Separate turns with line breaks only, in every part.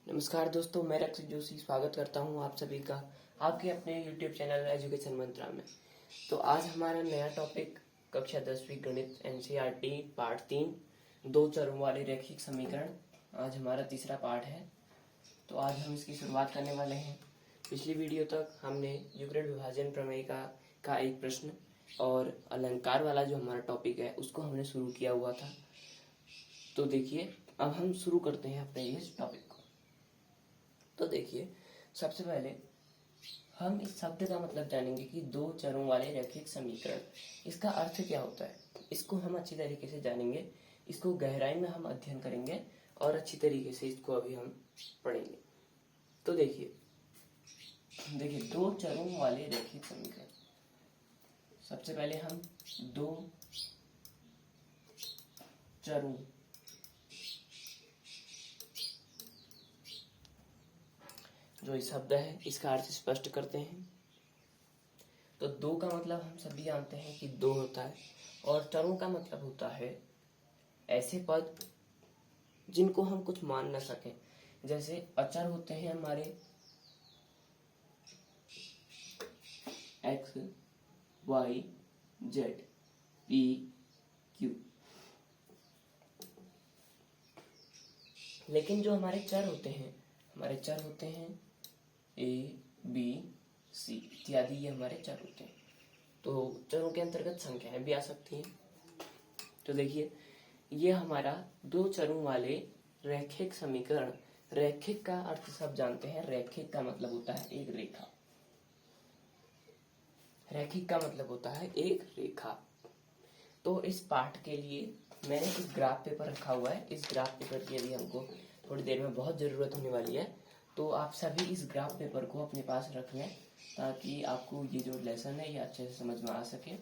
नमस्कार दोस्तों, मैं रक्षित जोशी स्वागत करता हूं आप सभी का आपके अपने YouTube चैनल एजुकेशन मंत्रा में। तो आज हमारा नया टॉपिक कक्षा 10वीं गणित NCERT पार्ट 3 दो चरों वाले रैखिक समीकरण। आज हमारा तीसरा पार्ट है। तो आज हम इसकी शुरुआत करने वाले हैं। पिछली वीडियो तक हमने युग्रिड विभाजन प्रमेय का एक प्रश्न और अलंकार वाला जो हमारा टॉपिक है उसको हमने शुरू किया हुआ था। तो देखिए, अब हम शुरू करते हैं अपने इस टॉपिक को। तो देखिए, सबसे पहले हम इस शब्द का मतलब जानेंगे कि दो चरों वाले रैखिक समीकरण, इसका अर्थ क्या होता है। इसको हम अच्छी तरीके से जानेंगे, इसको गहराई में हम अध्ययन करेंगे और अच्छी तरीके से इसको अभी हम पढ़ेंगे। तो देखिए दो चरों वाले रैखिक समीकरण। सबसे पहले हम दो चरों जो इस शब्द है इसका अर्थ स्पष्ट करते हैं। तो दो का मतलब हम सभी जानते हैं कि दो होता है, और चरों का मतलब होता है ऐसे पद जिनको हम कुछ मान न सकें। जैसे अचर होते हैं हमारे x, y, z, p, q, लेकिन जो हमारे चर होते हैं a, b, c इत्यादि, ये हमारे चर होते हैं। तो चरों के अंतर्गत संख्याएं भी आ सकती हैं। तो देखिए, ये हमारा दो चरों वाले रैखिक समीकरण। रैखिक का अर्थ सब जानते हैं। रैखिक का मतलब होता है एक रेखा। रैखिक का मतलब होता है एक रेखा। तो इस पाठ के लिए मैंने एक ग्राफ पेपर रखा हुआ है। इस ग्राफ पेपर की यदि हमको थोड़ी देर में बहुत ज़रूरत होने वाली है, तो आप सभी इस ग्राफ पेपर को अपने पास रख लें ताकि आपको ये जो लेसन है ये अच्छे से समझ में आ सके।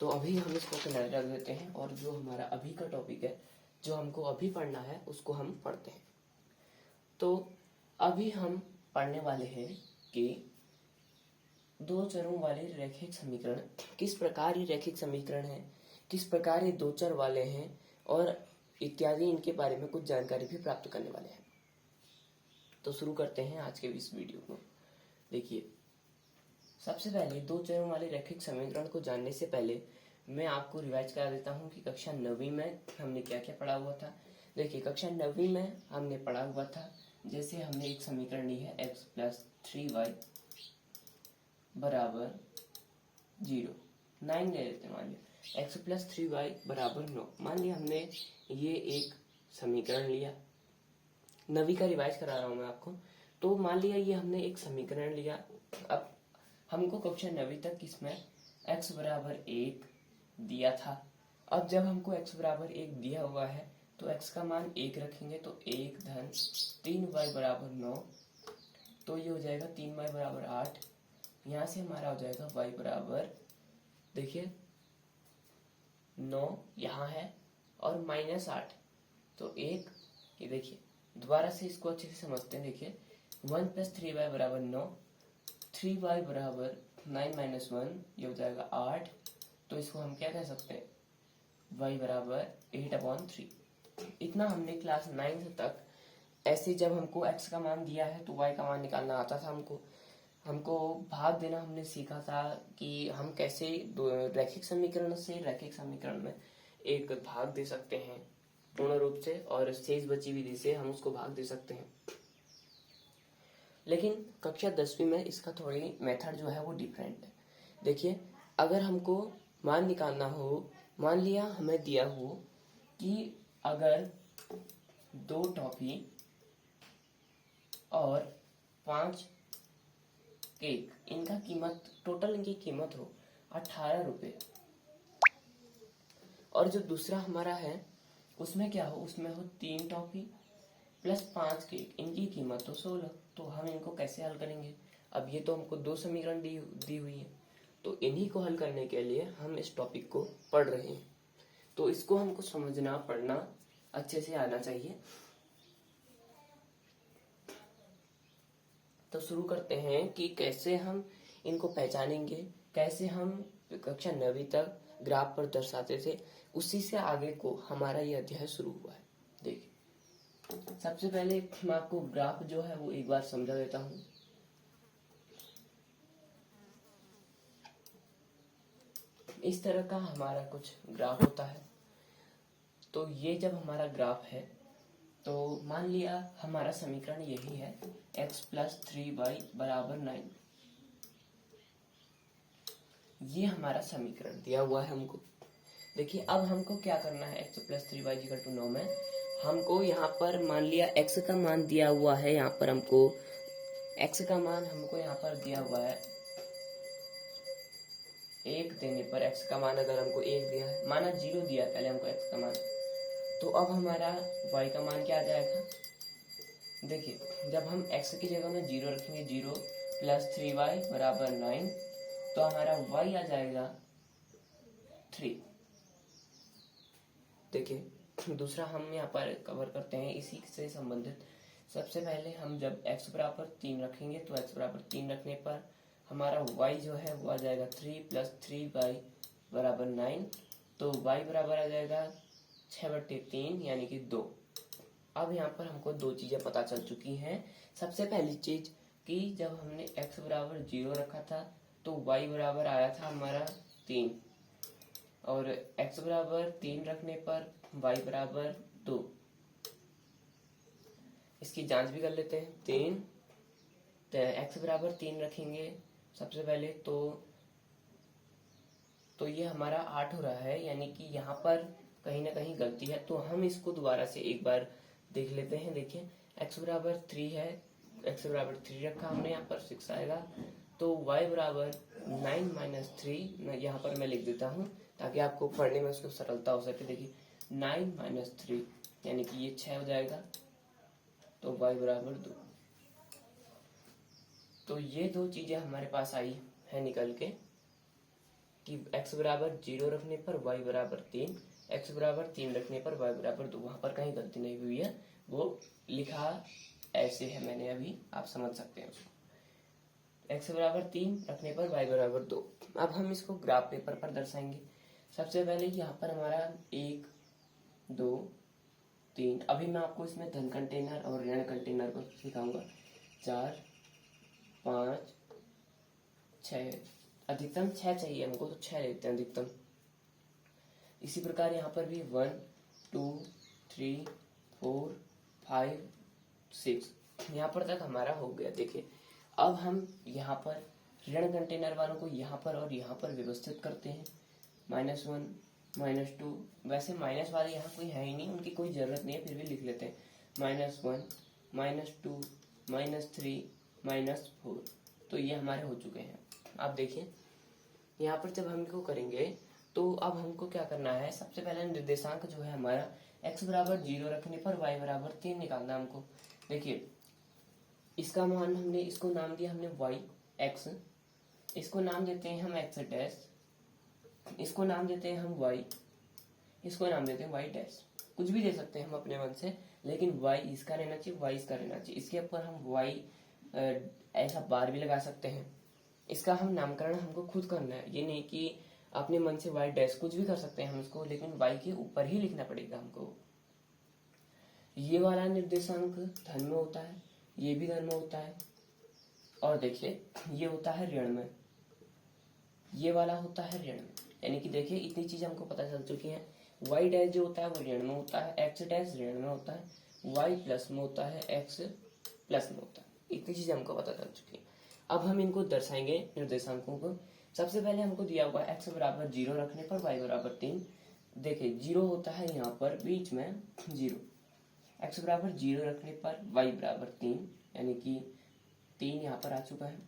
तो अभी हम इसको किनारे रख देते हैं और जो हमारा अभी का टॉपिक है, जो हमको अभी पढ़ना है, उसको हम पढ़ते हैं। तो अभी हम पढ़ने वाले हैं कि दो चरों वाले रैखिक समीकरण किस प्रकार ये रैखिक समीकरण है, किस प्रकार ये दो चर वाले हैं, और इत्यादि इनके बारे में कुछ जानकारी भी प्राप्त करने वाले हैं। तो शुरू करते हैं आज के इस वीडियो को। देखिए, सबसे पहले दो चरों वाले रैखिक समीकरण को जानने से पहले मैं आपको रिवाइज करा देता हूँ कि कक्षा 9वीं में हमने क्या क्या पढ़ा हुआ था। देखिए, कक्षा 9वीं में हमने पढ़ा हुआ था, जैसे हमने एक समीकरण ली है x + 3y बराबर 0, 9 ले लेते हैं। मान लिया x + 3y बराबर 9। मान लिया हमने ये एक समीकरण लिया। 9वीं का रिवाइज करा रहा हूँ मैं आपको। तो मान लिया ये हमने एक समीकरण लिया। अब हमको कक्षा 9वीं तक इसमें x बराबर 1 दिया था। अब जब हमको x बराबर 1 दिया हुआ है तो x का मान 1 रखेंगे, तो 1 धन 3y बराबर 9। तो ये हो जाएगा 3y बराबर 8। यहाँ से हमारा हो जाएगा y बराबर, देखिए 9 यहाँ है और -8, तो 1। ये देखिए, दोबारा से इसको अच्छे से समझते हैं। देखिए, 1 + 3y बराबर 9, 3y बराबर 9 - 1, ये हो जाएगा 8। तो इसको हम क्या कह सकते हैं, y बराबर 8/3। इतना हमने क्लास 9 तक ऐसे जब हमको x का मान दिया है तो y का मान निकालना आता था। हमको भाग देना हमने सीखा था कि हम कैसे रैखिक समीकरण से रैखिक समीकरण में एक भाग दे सकते हैं पूर्ण रूप से, और शेष बची विधि से हम उसको भाग दे सकते हैं। लेकिन कक्षा 10वीं में इसका थोड़ी मेथड जो है वो डिफरेंट है। देखिए, अगर हमको मान निकालना हो, मान लिया हमें दिया हो कि अगर 2 टॉफी और 5 केक, इनका कीमत, टोटल इनकी कीमत हो 18 रुपये, और जो दूसरा हमारा है उसमें क्या हो, उसमें हो 3 टॉफी प्लस 5 केक, इनकी कीमत हो 16। तो हम इनको कैसे हल करेंगे। अब ये तो हमको दो समीकरण दी हुई है, तो इन्हीं को हल करने के लिए हम इस टॉपिक को पढ़ रहे हैं। तो इसको हमको समझना, पढ़ना अच्छे से आना चाहिए। तो शुरू करते हैं कि कैसे हम इनको पहचानेंगे, कैसे हम कक्षा 9वीं तक ग्राफ पर दर्शाते थे, उसी से आगे को हमारा ये अध्याय शुरू हुआ है। देखिए, सबसे पहले मैं आपको ग्राफ जो है वो एक बार समझा देता हूँ। इस तरह का हमारा कुछ ग्राफ होता है। तो ये जब हमारा ग्राफ है तो मान लिया हमारा समीकरण यही है, x + 3y = 9। ये हमारा समीकरण दिया हुआ है हमको। देखिए अब हमको क्या करना है, x + 3y = 9 में हमको यहाँ पर मान लिया x का मान दिया हुआ है, यहाँ पर हमको x का मान हमको यहाँ पर दिया हुआ है 1 देने पर। x का मान अगर हमको 1 दिया है, माना 0 दिया है पहले हमको x का मान, तो अब हमारा y का मान क्या आ जाएगा। देखिए जब हम x की जगह में 0 रखेंगे, 0 + 3y = 9, तो हमारा y आ जाएगा 3। देखिए दूसरा हम यहाँ पर कवर करते हैं इसी से संबंधित। सबसे पहले हम जब x = 3 रखेंगे तो x = 3 रखने पर हमारा y जो है वो आ जाएगा 3 + 3y = 9, तो y बराबर आ जाएगा 6/3 यानी कि 2। अब यहाँ पर हमको दो चीज़ें पता चल चुकी हैं। सबसे पहली चीज़ कि जब हमने x = 0 रखा था तो y बराबर आया था हमारा 3, और x = 3 रखने पर y = 2। इसकी जांच भी कर लेते हैं। 3 तो x = 3 रखेंगे सबसे पहले तो ये हमारा 8 हो रहा है, यानी कि यहाँ पर कहीं ना कहीं गलती है, तो हम इसको दोबारा से एक बार देख लेते हैं। देखिए x = 3 है, x = 3 रखा हमने, यहाँ पर 6 आएगा, तो y = 9 - 3 यहाँ पर मैं लिख देता हूँ ताकि आपको पढ़ने में उसको सरलता हो सके। देखिए 9 - 3 यानी कि ये 6 हो जाएगा, तो y = 2। तो ये दो चीजें हमारे पास आई है निकल के कि x = 0 रखने पर y = 3, x = 3 रखने पर y = 2। वहां पर कहीं गलती नहीं हुई है, वो लिखा ऐसे है मैंने अभी, आप समझ सकते हैं उसको। x = 3 रखने पर y = 2। अब हम इसको ग्राफ पेपर पर दर्शाएंगे। सबसे पहले यहाँ पर हमारा 1 2 3, अभी मैं आपको इसमें धन कंटेनर और ऋण कंटेनर को सिखाऊंगा। 4 5 6, अधिकतम 6 चाहिए हमको तो 6 लेते हैं अधिकतम। इसी प्रकार यहाँ पर भी 1 2 3 4 5 6, यहाँ पर तक हमारा हो गया। देखिए अब हम यहाँ पर ऋण कंटेनर वालों को यहाँ पर और यहाँ पर व्यवस्थित करते हैं। -1 -2, वैसे माइनस वाले यहाँ कोई है ही नहीं, उनकी कोई जरूरत नहीं है, फिर भी लिख लेते हैं। -1 -2 -3 -4, तो ये हमारे हो चुके हैं। आप देखिए यहाँ पर जब हम इनको करेंगे तो अब हमको क्या करना है, सबसे पहले निर्देशांक जो है हमारा x = 0 रखने पर y = 3 निकालना हमको। देखिए इसका मान हमने, इसको नाम दिया हमने y x, इसको नाम देते हैं हम x', इसको नाम देते हैं हम y, इसको नाम देते हैं y'। कुछ भी दे सकते हैं हम अपने मन से, लेकिन y इसका रहना चाहिए, y इसका रहना चाहिए। इसके ऊपर हम y ऐसा बार भी लगा सकते हैं। इसका हम नामकरण हमको खुद करना है, ये नहीं कि अपने मन से y', कुछ भी कर सकते हैं हम इसको, लेकिन y के ऊपर ही लिखना पड़ेगा हमको। ये वाला निर्देशांक धन में होता है, ये भी धन में होता है, और देखिए ये होता है ऋण में, ये वाला होता है ऋण में। यानी कि देखिए इतनी चीज हमको पता चल चुकी है। y' जो होता है वो ऋण में होता है, x' ऋण में होता है, y प्लस में होता है, x प्लस में होता है। इतनी चीजें हमको पता चल चुकी है। अब हम इनको दर्शाएंगे निर्देशांकों को। सबसे पहले हमको दिया हुआ x = 0 रखने पर y = 3। देखिए 0 होता है यहाँ पर बीच में 0, x = 0 रखने पर y = 3, यानी कि 3 यहाँ पर आ चुका है।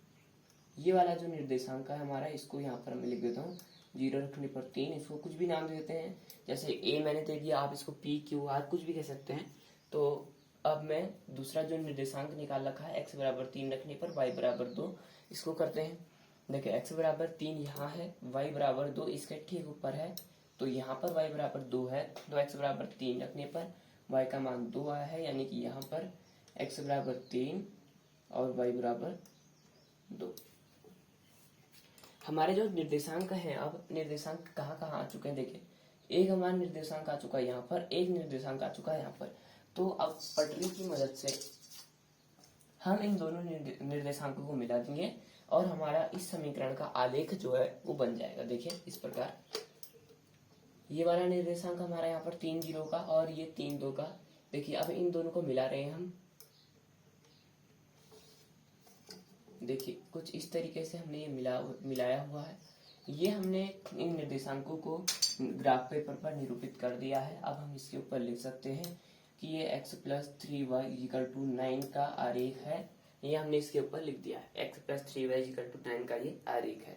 ये वाला जो निर्देशांक है हमारा, इसको यहाँ पर मैं लिख देता हूँ 0 रखने पर 3। इसको कुछ भी नाम देते हैं, जैसे a मैंने दे दिया, आप इसको p q r कुछ भी कह सकते हैं। तो अब मैं दूसरा जो निर्देशांक निकाल रखा है x = 3 रखने पर y = 2, इसको करते हैं। देखिए x = 3 यहाँ है, y = 2 इसके ठीक ऊपर है, तो यहाँ पर y = 2 है, तो x = 3 रखने पर y का मान 2 आया है, यानी कि यहाँ पर x = 3 और y = 2। हमारे जो निर्देशांक हैं, अब निर्देशांक कहाँ कहाँ आ चुके हैं। देखिए एक हमारा निर्देशांक आ चुका है यहाँ पर, एक निर्देशांक आ चुका है यहाँ पर। तो अब पटरी की मदद से हम इन दोनों निर्देशांकों को मिला देंगे और हमारा इस समीकरण का आलेख जो है वो बन जाएगा। देखिए इस प्रकार, ये वाला निर्देशांक हमारा यहाँ पर 3 0 का और ये 3 2 का। देखिए अब इन दोनों को मिला रहे हैं हम। देखिए कुछ इस तरीके से हमने ये मिलाया हुआ है। ये हमने इन निर्देशांकों को ग्राफ पेपर पर निरूपित कर दिया है। अब हम इसके ऊपर लिख सकते हैं कि ये x + 3y = 9 का आरेख है। ये हमने इसके ऊपर लिख दिया है, x + 3y = 9 का ये आरेख है।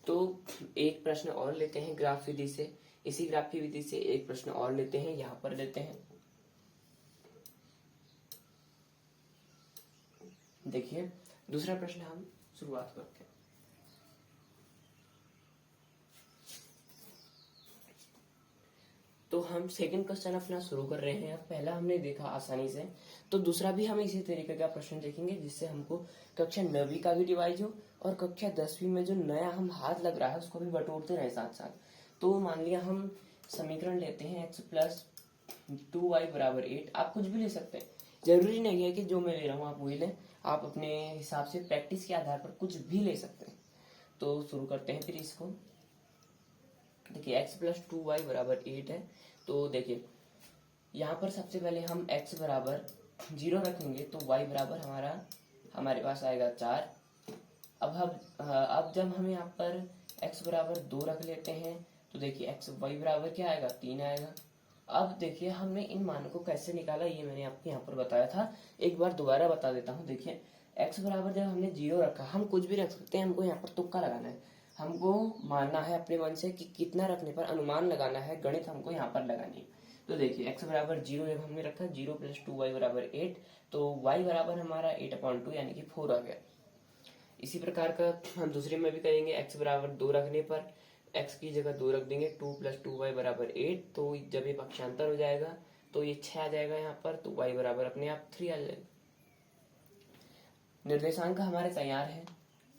तो एक प्रश्न और लेते हैं ग्राफ विधि से। इसी ग्राफ की विधि से एक प्रश्न और लेते हैं, यहाँ पर लेते हैं। देखिए दूसरा प्रश्न हम शुरुआत करते हैं। तो हम सेकंड क्वेश्चन अपना शुरू कर रहे हैं। पहला हमने देखा आसानी से, तो दूसरा भी हम इसी तरीके का प्रश्न देखेंगे जिससे हमको कक्षा 9वीं का भी डिवाइज हो और कक्षा 10वीं में जो नया हम हाथ लग रहा है उसको भी बटोरते रहे साथ साथ। तो मान लिया हम समीकरण लेते हैं x + 2y = 8। आप कुछ भी ले सकते हैं, जरूरी नहीं है कि जो मैं ले रहा हूँ आप वही लें। आप अपने हिसाब से प्रैक्टिस के आधार पर कुछ भी ले सकते हैं। तो शुरू करते हैं फिर इसको। देखिए x + 2y = 8 है। तो देखिए यहाँ पर सबसे पहले हम x = 0 रखेंगे तो y बराबर हमारे पास आएगा 4। अब जब हम यहाँ पर x = 2 रख लेते हैं तो देखिए y बराबर क्या आएगा, 3 आएगा। अब देखिए हमने इन मानों को कैसे निकाला ये मैंने आपको यहाँ पर बताया था, एक बार दोबारा बता देता हूँ। देखिए x बराबर जब हमने 0 रखा, हम कुछ भी रख सकते हैं, हमको यहाँ पर तुक्का लगाना है। हमको मानना है अपने मन से कि कितना रखने पर अनुमान लगाना है, गणित हमको यहाँ पर लगानी है। तो देखिए x = 0 जब हमने रखा, 0 + 2y = 8, तो y बराबर हमारा 8/2 यानी कि 4 आ गया। इसी प्रकार का हम दूसरे में भी करेंगे। x = 2 रखने पर x की जगह 2 रख देंगे, 2 + 2y = 8। तो जब ये पक्षांतर हो जाएगा तो ये 6 आ जाएगा यहाँ पर, तो y बराबर अपने आप 3 आ जाएगा। निर्देशांक हमारे तैयार हैं,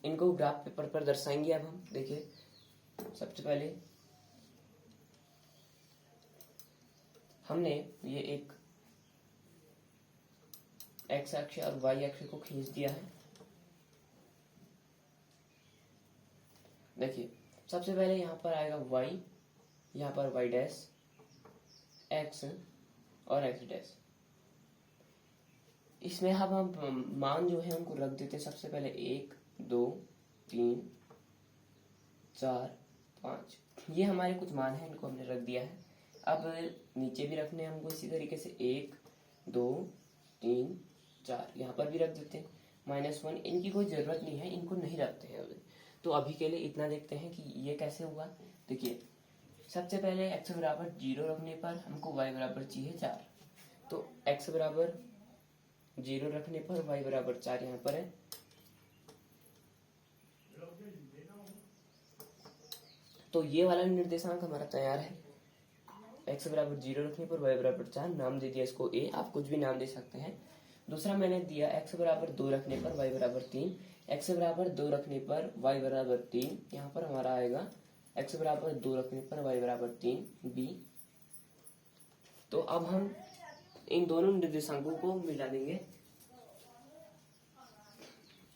इनको ग्राफ पेपर पर दर्शाएंगे। अब हम देखिए सबसे पहले हमने ये एक x अक्ष और y अक्ष को खींच दिया है। देखिए सबसे पहले यहाँ पर आएगा y, यहाँ पर y', x और x'। इसमें हम मान जो है उनको रख देते हैं। सबसे पहले 1 2 3 4 5, ये हमारे कुछ मान हैं, इनको हमने रख दिया है। अब नीचे भी रखने हैं हमको इसी तरीके से 1 2 3 4, यहाँ पर भी रख देते हैं। -1 इनकी कोई जरूरत नहीं है, इनको नहीं रखते हैं अभी। तो अभी के लिए इतना देखते हैं कि ये कैसे हुआ। देखिए सबसे पहले x = 0 रखने पर हमको y बराबर चाहिए 4। तो x = 0 रखने पर y बराबर 4 यहाँ पर है। तो ये वाला निर्देशांक हमारा तैयार है। x = 0 रखने पर y बराबर 4, नाम दे दिया इसको a, आप कुछ भी नाम दे सकते हैं। दूसरा मैंने दिया x = 2 रखने पर y बराबर 3, x = 2 रखने पर y बराबर 3, यहाँ पर हमारा आएगा x = 2 रखने पर y बराबर 3 b। तो अब हम इन दोनों निर्देशांकों को मिला देंगे।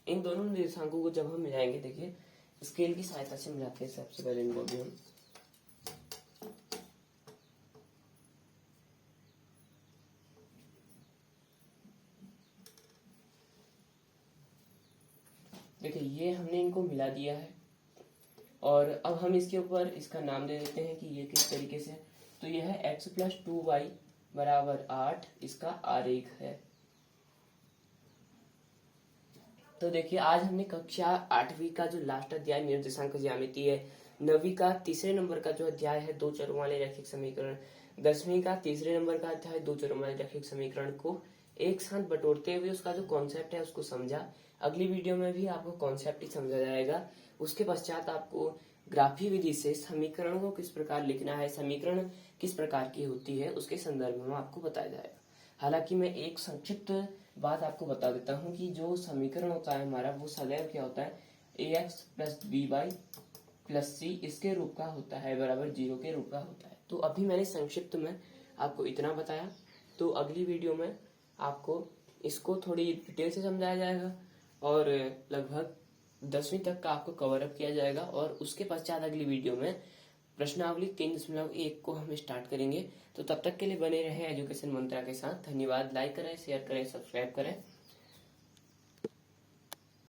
इन दोनों निर्देशांकों को जब हम मिलाएंगे, देखिए स्केल की सहायता से मिलाते हैं। सबसे पहले इनको भी हम देखिए ये हमने इनको मिला दिया है और अब हम इसके ऊपर इसका नाम दे देते हैं कि ये किस तरीके से। तो यह है x + 2y = 8, इसका आरेख है। तो देखिए आज हमने कक्षा 8वीं का जो लास्ट अध्याय निर्देशांक ज्यामिति है, 9वीं का तीसरे नंबर का जो अध्याय है 2 चरों वाले रैखिक समीकरण, 10वीं का तीसरे नंबर का अध्याय 2 चरों वाले रैखिक समीकरण को एक साथ बटोरते हुए उसका जो कॉन्सेप्ट है उसको समझा। अगली वीडियो में भी आपको कॉन्सेप्ट ही समझा जाएगा। उसके पश्चात आपको ग्राफी विधि से समीकरणों को किस प्रकार लिखना है, समीकरण किस प्रकार की होती है, उसके संदर्भ में आपको बताया जाएगा। हालांकि मैं एक संक्षिप्त बात आपको बता देता हूँ कि जो समीकरण होता है हमारा वो सदैव क्या होता है, ax + by + c इसके रूप का होता है, बराबर 0 के रूप का होता है। तो अभी मैंने संक्षिप्त में आपको इतना बताया। तो अगली वीडियो में आपको इसको थोड़ी डिटेल से समझाया जाएगा और लगभग 10वीं तक का आपको कवर अप किया जाएगा। और उसके पश्चात अगली वीडियो में प्रश्नावली 3.1 को हम स्टार्ट करेंगे। तो तब तक के लिए बने रहे एजुकेशन मंत्रा के साथ। धन्यवाद। लाइक करें, शेयर करें, सब्सक्राइब करें।